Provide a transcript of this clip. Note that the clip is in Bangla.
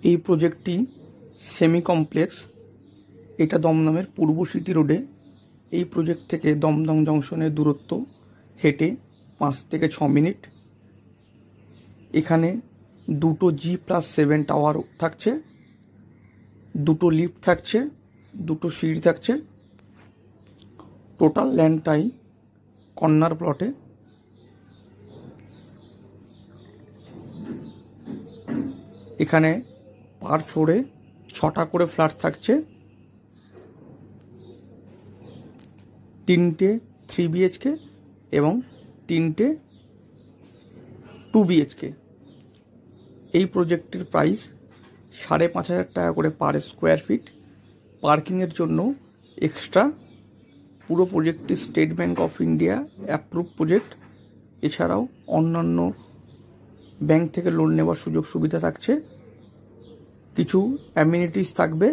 এই প্রজেক্টটি সেমি কমপ্লেক্স। এটা দমদমের পূর্ব সিটি রোডে। এই প্রজেক্ট থেকে দমদম জংশনের দূরত্ব হেঁটে 5 থেকে 6 মিনিট। এখানে দুটো G+7 টাওয়ার থাকছে, দুটো লিফট থাকছে, দুটো সিঁড়ি থাকছে। টোটাল ল্যান্ডটাই কর্নার প্লটে। এখানে পার ফ্লোরে 6টা করে ফ্ল্যাট থাকছে, 3টে 3 BHK এবং 3টে 2 BHK। এই প্রজেক্টের প্রাইস 5,500 টাকা করে পার স্কোয়ার ফিট। পার্কিংয়ের জন্য এক্সট্রা। পুরো প্রজেক্টটি State Bank of India approve project. এছাড়াও অন্যান্য ব্যাংক থেকে লোন নেওয়ার সুযোগ সুবিধা থাকছে। কিছু অ্যামিনিটিস থাকবে।